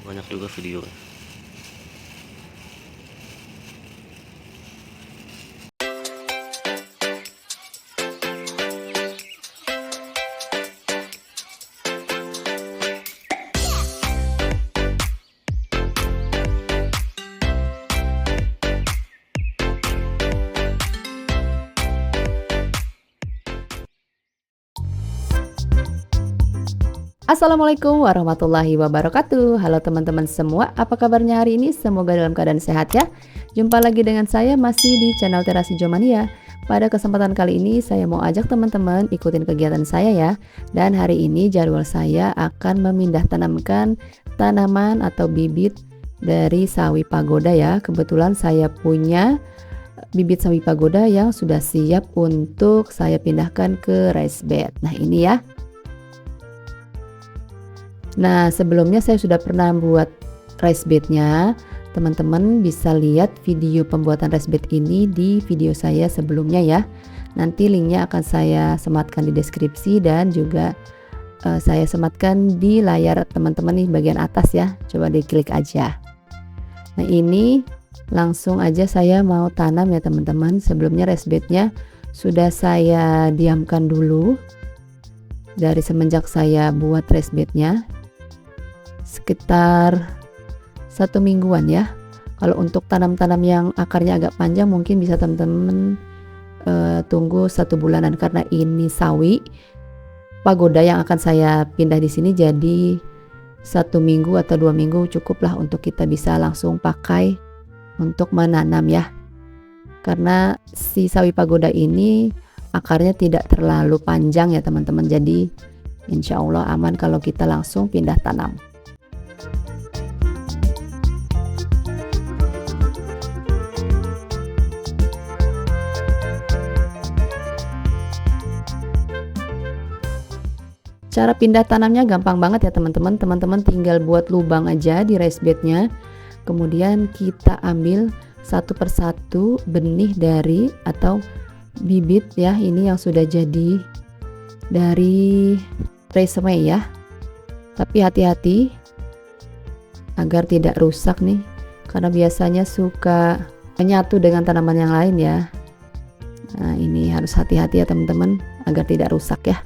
banyak juga video. Assalamualaikum warahmatullahi wabarakatuh. Halo teman-teman semua, apa kabarnya hari ini? Semoga dalam keadaan sehat ya. Jumpa lagi dengan saya masih di channel Terasi Jomania. Pada kesempatan kali ini saya mau ajak teman-teman ikutin kegiatan saya ya. Dan hari ini jadwal saya akan memindah tanamkan tanaman atau bibit dari sawi pagoda ya. Kebetulan saya punya bibit sawi pagoda yang sudah siap untuk saya pindahkan ke raised bed. Nah ini ya. Nah sebelumnya saya sudah pernah buat raised bednya. Teman-teman bisa lihat video pembuatan raised bed ini di video saya sebelumnya ya. Nanti linknya akan saya sematkan di deskripsi dan juga saya sematkan di layar teman-teman nih bagian atas ya. Coba diklik aja. Nah ini langsung aja saya mau tanam ya teman-teman. Sebelumnya raised bednya sudah saya diamkan dulu. Dari semenjak saya buat raised bednya sekitar 1 mingguan ya. Kalau untuk tanam-tanam yang akarnya agak panjang mungkin bisa teman-teman tunggu 1 bulanan karena ini sawi pagoda yang akan saya pindah di sini, jadi 1 minggu atau 2 minggu cukuplah untuk kita bisa langsung pakai untuk menanam ya. Karena si sawi pagoda ini akarnya tidak terlalu panjang ya teman-teman, jadi insya Allah aman kalau kita langsung pindah tanam. Cara pindah tanamnya gampang banget ya teman-teman. Teman-teman tinggal buat lubang aja di raised bednya. Kemudian kita ambil satu persatu benih dari atau bibit ya, ini yang sudah jadi dari raised ya. Tapi hati-hati agar tidak rusak nih, karena biasanya suka menyatu dengan tanaman yang lain ya. Nah ini harus hati-hati ya teman-teman agar tidak rusak ya.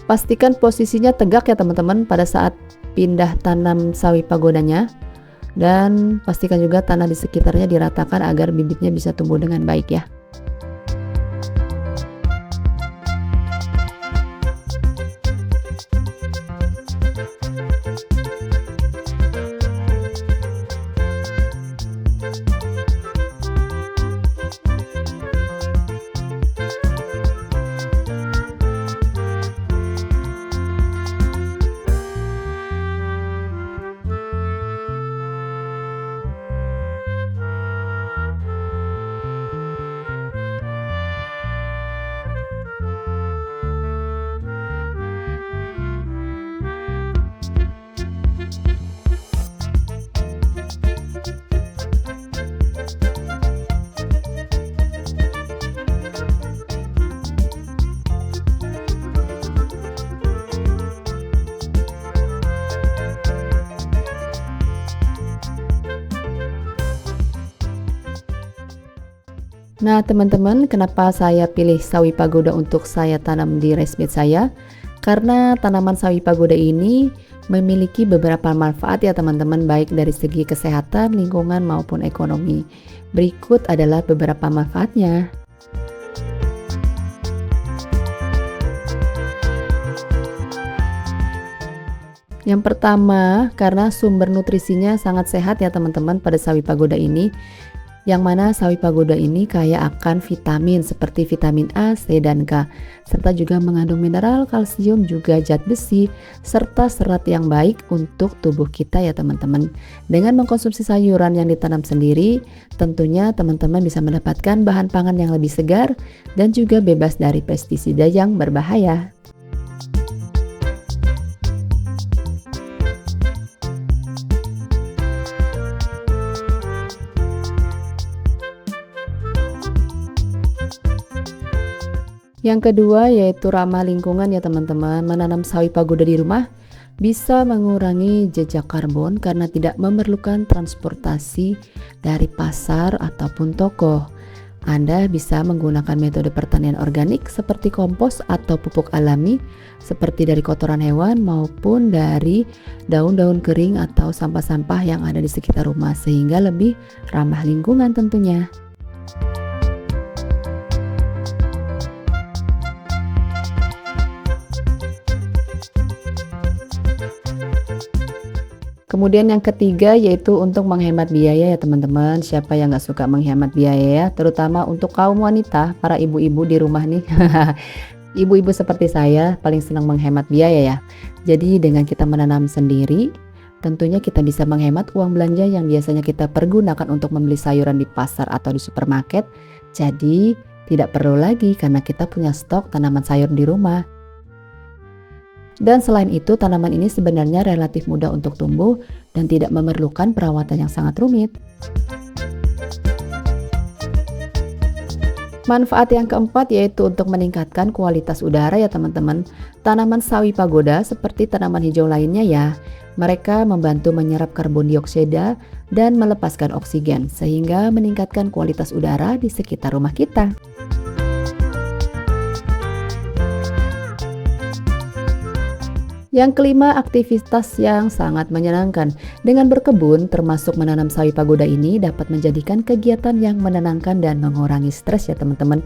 Pastikan posisinya tegak ya teman-teman pada saat pindah tanam sawi pagodanya, dan pastikan juga tanah di sekitarnya diratakan agar bibitnya bisa tumbuh dengan baik ya. Nah teman-teman, kenapa saya pilih sawi pagoda untuk saya tanam di raised bed saya? Karena tanaman sawi pagoda ini memiliki beberapa manfaat ya teman-teman, baik dari segi kesehatan, lingkungan maupun ekonomi. Berikut adalah beberapa manfaatnya. Yang pertama, karena sumber nutrisinya sangat sehat ya teman-teman pada sawi pagoda ini. Yang mana sawi pagoda ini kaya akan vitamin seperti vitamin A, C, dan K, serta juga mengandung mineral, kalsium, juga zat besi, serta serat yang baik untuk tubuh kita ya teman-teman. Dengan mengkonsumsi sayuran yang ditanam sendiri, tentunya teman-teman bisa mendapatkan bahan pangan yang lebih segar dan juga bebas dari pestisida yang berbahaya. Yang kedua yaitu ramah lingkungan ya teman-teman. Menanam sawi pagoda di rumah bisa mengurangi jejak karbon karena tidak memerlukan transportasi dari pasar ataupun toko. Anda bisa menggunakan metode pertanian organik seperti kompos atau pupuk alami seperti dari kotoran hewan maupun dari daun-daun kering atau sampah-sampah yang ada di sekitar rumah sehingga lebih ramah lingkungan tentunya. Kemudian yang ketiga yaitu untuk menghemat biaya ya teman-teman. Siapa yang nggak suka menghemat biaya ya, terutama untuk kaum wanita, para ibu-ibu di rumah nih. Ibu-ibu seperti saya paling senang menghemat biaya ya. Jadi dengan kita menanam sendiri, tentunya kita bisa menghemat uang belanja yang biasanya kita pergunakan untuk membeli sayuran di pasar atau di supermarket. Jadi tidak perlu lagi karena kita punya stok tanaman sayur di rumah. Dan selain itu, tanaman ini sebenarnya relatif mudah untuk tumbuh dan tidak memerlukan perawatan yang sangat rumit. Manfaat yang keempat yaitu untuk meningkatkan kualitas udara ya teman-teman. Tanaman sawi pagoda seperti tanaman hijau lainnya ya, mereka membantu menyerap karbon dioksida dan melepaskan oksigen sehingga meningkatkan kualitas udara di sekitar rumah kita. Yang kelima, aktivitas yang sangat menyenangkan. Dengan berkebun, termasuk menanam sawi pagoda ini dapat menjadikan kegiatan yang menenangkan dan mengurangi stres ya teman-teman.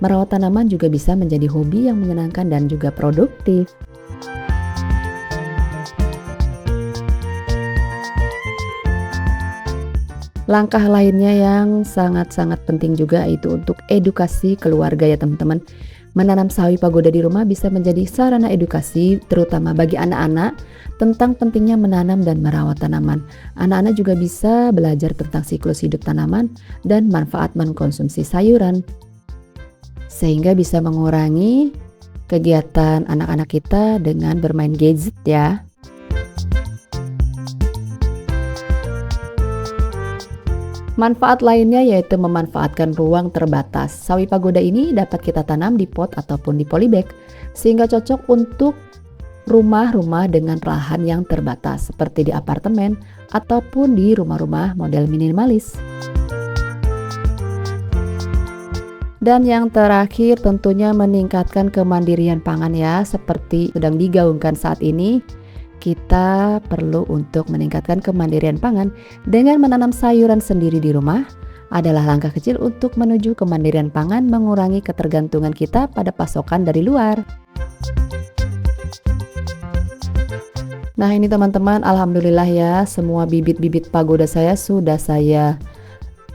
Merawat tanaman juga bisa menjadi hobi yang menyenangkan dan juga produktif. Langkah lainnya yang sangat-sangat penting juga itu untuk edukasi keluarga ya teman-teman. Menanam sawi pagoda di rumah bisa menjadi sarana edukasi terutama bagi anak-anak tentang pentingnya menanam dan merawat tanaman. Anak-anak juga bisa belajar tentang siklus hidup tanaman dan manfaat mengkonsumsi sayuran. Sehingga bisa mengurangi kegiatan anak-anak kita dengan bermain gadget ya. Manfaat lainnya yaitu memanfaatkan ruang terbatas. Sawi pagoda ini dapat kita tanam di pot ataupun di polybag sehingga cocok untuk rumah-rumah dengan lahan yang terbatas seperti di apartemen ataupun di rumah-rumah model minimalis. Dan yang terakhir tentunya meningkatkan kemandirian pangan ya, seperti sedang digaungkan saat ini. Kita perlu untuk meningkatkan kemandirian pangan dengan menanam sayuran sendiri di rumah adalah langkah kecil untuk menuju kemandirian pangan, mengurangi ketergantungan kita pada pasokan dari luar. Nah ini teman-teman, alhamdulillah ya, semua bibit-bibit pagoda saya sudah saya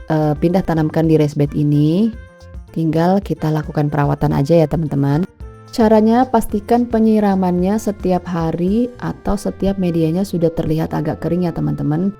pindah tanamkan di raised bed ini. Tinggal kita lakukan perawatan aja ya teman-teman. Caranya pastikan penyiramannya setiap hari atau setiap medianya sudah terlihat agak kering ya teman-teman.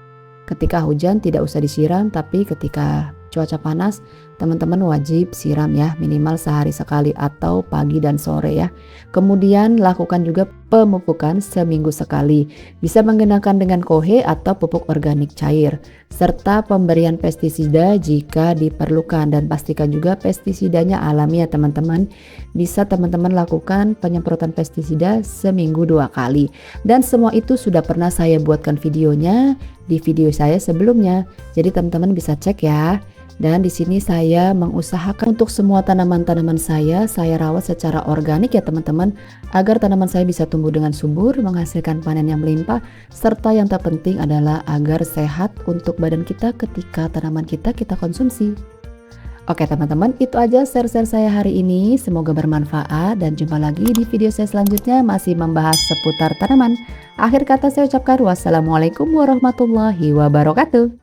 Ketika hujan tidak usah disiram, tapi ketika cuaca panas teman-teman wajib siram ya, minimal sehari sekali atau pagi dan sore ya. Kemudian lakukan juga pemupukan seminggu sekali. Bisa menggunakan dengan kohe atau pupuk organik cair, serta pemberian pestisida jika diperlukan, dan pastikan juga pestisidanya alami ya teman-teman. Bisa teman-teman lakukan penyemprotan pestisida seminggu 2 kali. Dan semua itu sudah pernah saya buatkan videonya di video saya sebelumnya. Jadi teman-teman bisa cek ya. Dan di sini saya mengusahakan untuk semua tanaman-tanaman saya rawat secara organik ya teman-teman, agar tanaman saya bisa tumbuh dengan subur, menghasilkan panen yang melimpah, serta yang terpenting adalah agar sehat untuk badan kita ketika tanaman kita konsumsi. Oke teman-teman, itu aja share-share saya hari ini. Semoga bermanfaat dan jumpa lagi di video saya selanjutnya masih membahas seputar tanaman. Akhir kata saya ucapkan wassalamualaikum warahmatullahi wabarakatuh.